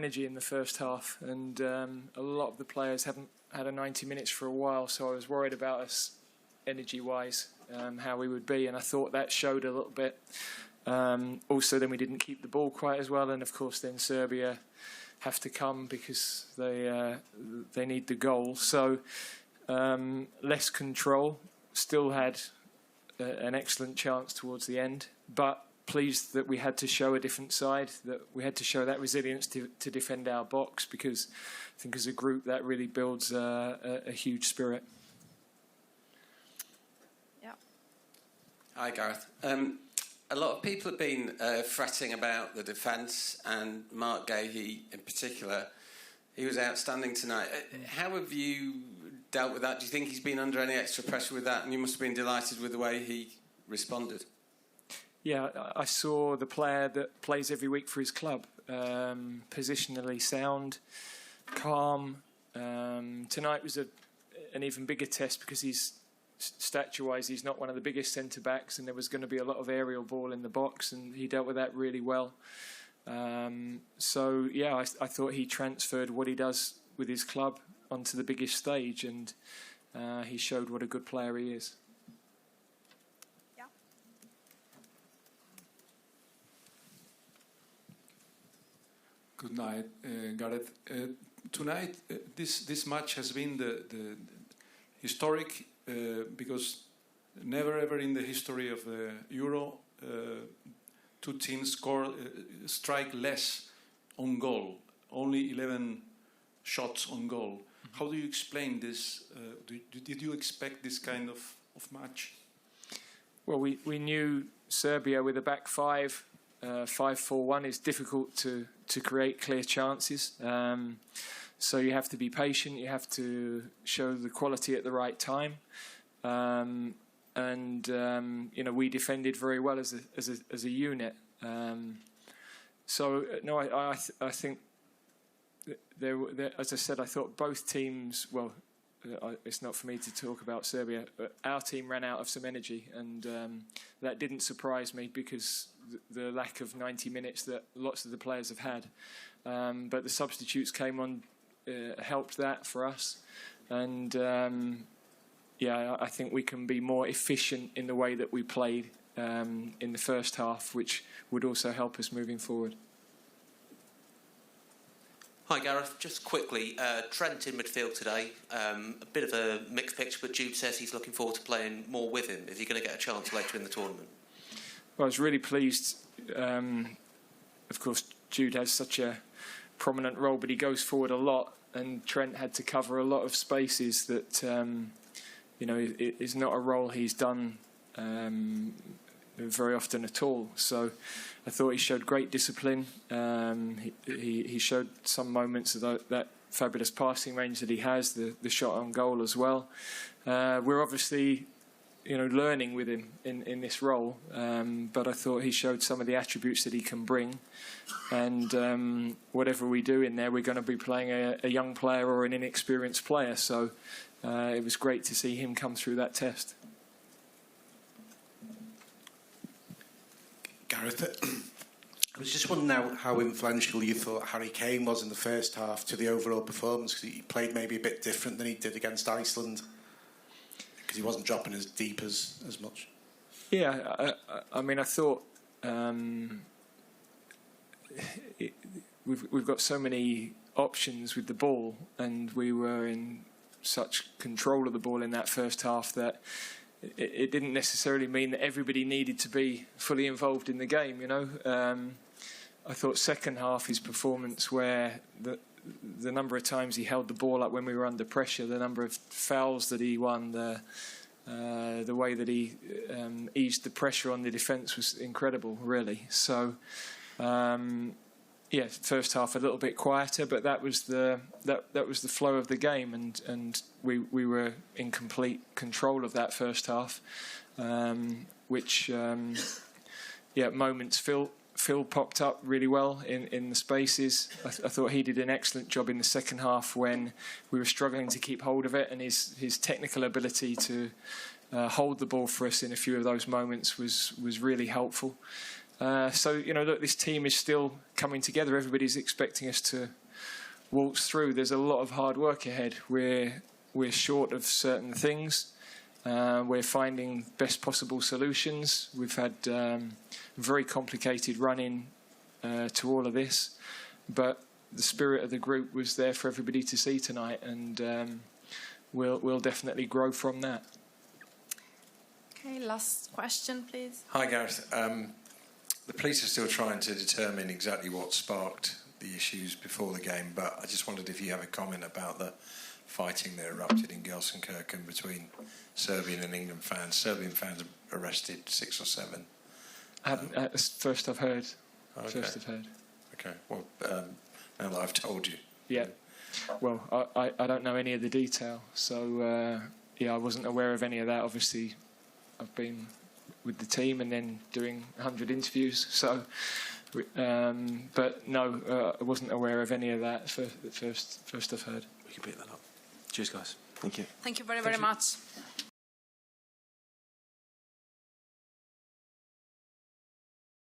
energy in the first half, and a lot of the players haven't had a 90 minutes for a while, so I was worried about us energy-wise, how we would be, and I thought that showed a little bit. Also, then we didn't keep the ball quite as well, and of course then Serbia have to come because they need the goal. So less control, still had an excellent chance towards the end, but pleased that we had to show a different side, that we had to show that resilience to defend our box, because I think as a group that really builds a huge spirit. Yeah. Hi, Gareth. A lot of people have been fretting about the defence, and Mark Gahey in particular. He was outstanding tonight. How have you dealt with that? Do you think he's been under any extra pressure with that? And you must have been delighted with the way he responded. Yeah, I saw the player that plays every week for his club, positionally sound, calm. Tonight was an even bigger test because he's stature-wise, he's not one of the biggest centre-backs, and there was going to be a lot of aerial ball in the box, and he dealt with that really well. So, yeah, I thought he transferred what he does with his club onto the biggest stage, and he showed what a good player he is. Good night, Gareth. Tonight, this match has been the historic because never ever in the history of the Euro two teams strike less on goal. Only 11 shots on goal. How do you explain this? Did you expect this kind of match? Well, we knew Serbia with a back five. 5-4-1 is difficult to create clear chances. So you have to be patient. You have to show the quality at the right time. You know, we defended very well as a unit. So no, I think there, as I said, I thought both teams. Well, it's not for me to talk about Serbia, but our team ran out of some energy, and that didn't surprise me because the lack of 90 minutes that lots of the players have had. But the substitutes came on, helped that for us, and yeah, I think we can be more efficient in the way that we played in the first half, which would also help us moving forward. Hi Gareth, just quickly, Trent in midfield today, a bit of a mixed picture, but Jude says he's looking forward to playing more with him. Is he going to get a chance later in the tournament? Well, I was really pleased. Of course, Jude has such a prominent role, but he goes forward a lot, and Trent had to cover a lot of spaces that, you know, it is not a role he's done very often at all. So I thought he showed great discipline. He showed some moments of that fabulous passing range that he has, the shot on goal as well. We're obviously, you know, learning with him in this role, but I thought he showed some of the attributes that he can bring. And whatever we do in there, we're going to be playing a young player or an inexperienced player. So it was great to see him come through that test. Gareth, I was just wondering how influential you thought Harry Kane was in the first half to the overall performance, because he played maybe a bit different than he did against Iceland, because he wasn't dropping as deep as much. Yeah, I mean, I thought we've got so many options with the ball, and we were in such control of the ball in that first half that it didn't necessarily mean that everybody needed to be fully involved in the game, you know. I thought second half his performance, where the number of times he held the ball up when we were under pressure, the number of fouls that he won, the way that he eased the pressure on the defence was incredible, really. So, yeah, first half a little bit quieter, but that was the flow of the game, and we were in complete control of that first half, which yeah, moments Phil popped up really well in the spaces. I thought he did an excellent job in the second half when we were struggling to keep hold of it, and his technical ability to hold the ball for us in a few of those moments was really helpful. So, look, this team is still coming together. Everybody's expecting us to waltz through. There's a lot of hard work ahead. We're short of certain things. We're finding best possible solutions. We've had very complicated run-in to all of this, but the spirit of the group was there for everybody to see tonight, and we'll definitely grow from that. Okay, last question, please. Hi, Gareth. The police are still trying to determine exactly what sparked the issues before the game, but I just wondered if you have a comment about the fighting that erupted in Gelsenkirchen between Serbian and England fans. Serbian fans arrested 6 or 7. First I've heard. Okay. First I've heard. Okay. Well, now that I've told you. Yeah. Well, I don't know any of the detail, so I wasn't aware of any of that. Obviously, I've been with the team and then doing 100 interviews, so. But no, I wasn't aware of any of that. First I've heard. We can pick that up. Cheers, guys. Thank you. Thank you very much.